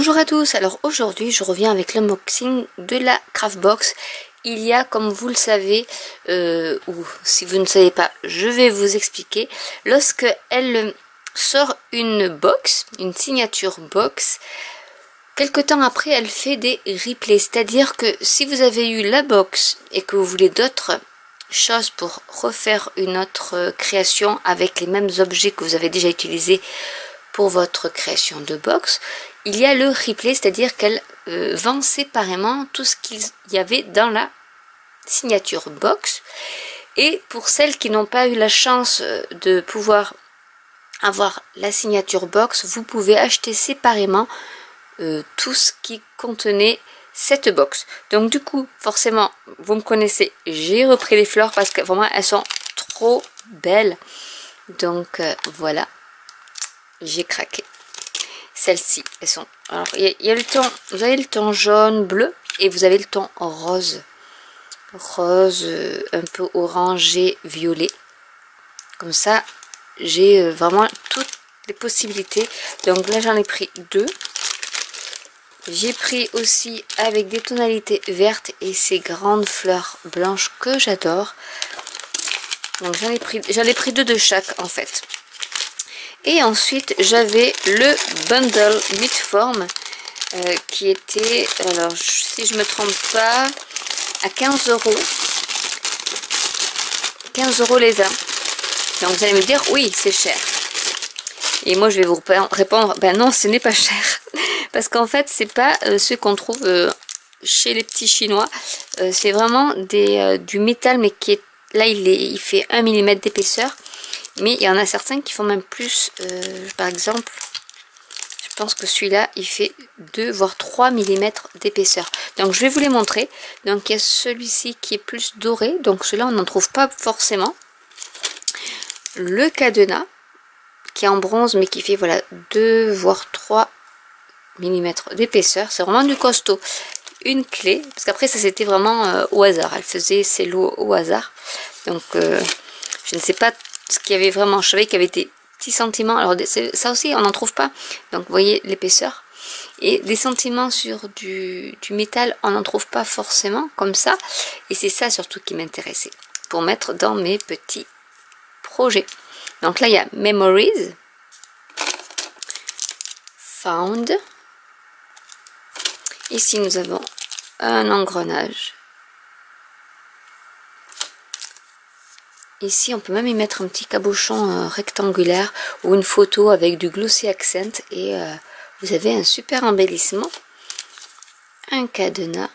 Bonjour à tous, alors aujourd'hui je reviens avec l'unboxing de la Craftbox. Il y a, comme vous le savez, ou si vous ne savez pas, je vais vous expliquer, lorsque elle sort une box, une signature box, quelque temps après elle fait des replays, c'est-à-dire que si vous avez eu la box et que vous voulez d'autres choses pour refaire une autre création avec les mêmes objets que vous avez déjà utilisés pour votre création de box, il y a le replay, c'est-à-dire qu'elle vend séparément tout ce qu'il y avait dans la signature box. Et pour celles qui n'ont pas eu la chance de pouvoir avoir la signature box, vous pouvez acheter séparément tout ce qui contenait cette box. Donc du coup, forcément, vous me connaissez, j'ai repris les fleurs parce que vraiment elles sont trop belles. Donc voilà, j'ai craqué. Celles-ci, elles sont... Alors, il y a le ton... Vous avez le ton jaune, bleu, et vous avez le ton rose. Rose, un peu orangé, violet. Comme ça, j'ai vraiment toutes les possibilités. Donc là, j'en ai pris deux. J'ai pris aussi avec des tonalités vertes et ces grandes fleurs blanches que j'adore. Donc j'en ai pris deux de chaque en fait. Et ensuite j'avais le bundle 8 formes qui était, alors si je me trompe pas, à 15 €. 15 € les uns. Donc vous allez me dire oui c'est cher. Et moi je vais vous répondre, ben non ce n'est pas cher. Parce qu'en fait c'est pas ce qu'on trouve chez les petits chinois. C'est vraiment du métal, mais qui est là il fait 1 mm d'épaisseur. Mais il y en a certains qui font même plus, par exemple, je pense que celui-là, il fait 2 voire 3 mm d'épaisseur. Donc je vais vous les montrer. Donc il y a celui-ci qui est plus doré, donc celui-là on n'en trouve pas forcément. Le cadenas, qui est en bronze, mais qui fait voilà 2 voire 3 mm d'épaisseur. C'est vraiment du costaud. Une clé, parce qu'après ça c'était vraiment au hasard. Elle faisait ses lots au hasard. Donc je ne sais pas ce qu'il y avait vraiment. Je savais qu'il y avait des petits sentiments. Alors ça aussi on n'en trouve pas. Donc vous voyez l'épaisseur. Et des sentiments sur du métal, on n'en trouve pas forcément comme ça. Et c'est ça surtout qui m'intéressait pour mettre dans mes petits projets. Donc là il y a Memories, Found. Ici nous avons un engrenage. Ici, on peut même y mettre un petit cabochon rectangulaire ou une photo avec du glossy accent et vous avez un super embellissement. Un cadenas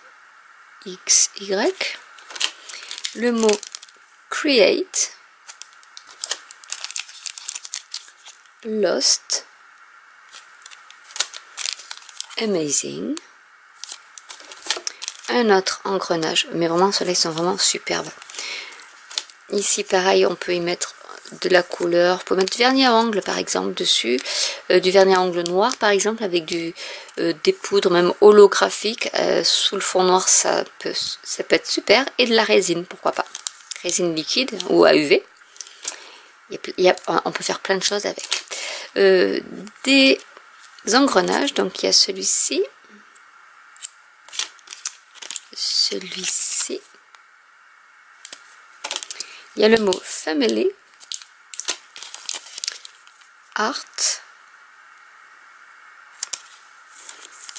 XY. Le mot Create. Lost. Amazing. Un autre engrenage. Mais vraiment, ceux-là, ils sont vraiment superbes. Ici pareil on peut y mettre de la couleur, on peut mettre du vernis à ongles par exemple dessus, du vernis à ongles noir par exemple avec des poudres même holographiques sous le fond noir, ça peut être super, et de la résine, pourquoi pas, résine liquide ou à UV. On peut faire plein de choses avec. Des engrenages, donc il y a celui-ci, il y a le mot Family, Art,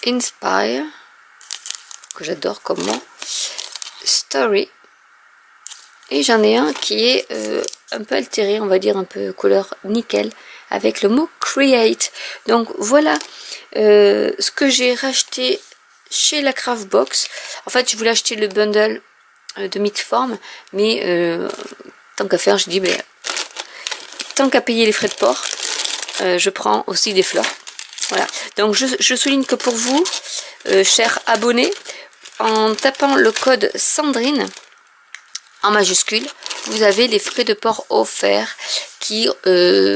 Inspire, que j'adore comme mot, Story, et j'en ai un qui est un peu altéré, on va dire un peu couleur nickel, avec le mot Create. Donc voilà ce que j'ai racheté chez la Craftbox. En fait je voulais acheter le bundle de Midform, mais tant qu'à faire, je dis tant qu'à payer les frais de port, je prends aussi des fleurs. Voilà, donc je souligne que pour vous, chers abonnés, en tapant le code Sandrine en majuscule, vous avez les frais de port offerts qui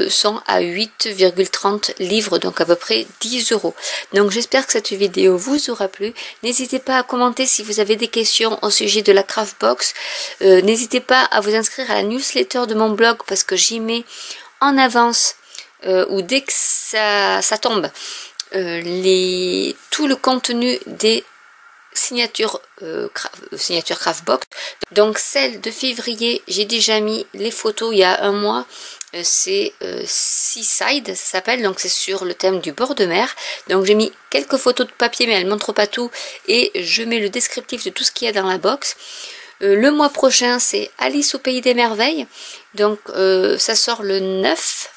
sont à 8,30 livres, donc à peu près 10 €. Donc j'espère que cette vidéo vous aura plu. N'hésitez pas à commenter si vous avez des questions au sujet de la Craftbox. N'hésitez pas à vous inscrire à la newsletter de mon blog parce que j'y mets en avance ou dès que ça tombe tout le contenu des signature Craftbox. Donc celle de février, j'ai déjà mis les photos il y a un mois. C'est Seaside, ça s'appelle, donc c'est sur le thème du bord de mer. Donc j'ai mis quelques photos de papier, mais elles ne montrent pas tout, et je mets le descriptif de tout ce qu'il y a dans la box. Le mois prochain, c'est Alice au pays des merveilles, donc ça sort le 9,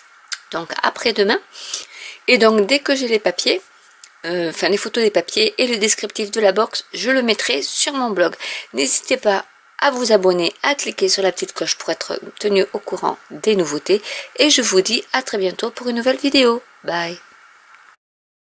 donc après-demain. Et donc dès que j'ai les papiers, enfin les photos des papiers et le descriptif de la box, je le mettrai sur mon blog. N'hésitez pas à vous abonner, à cliquer sur la petite cloche pour être tenu au courant des nouveautés. Et je vous dis à très bientôt pour une nouvelle vidéo. Bye!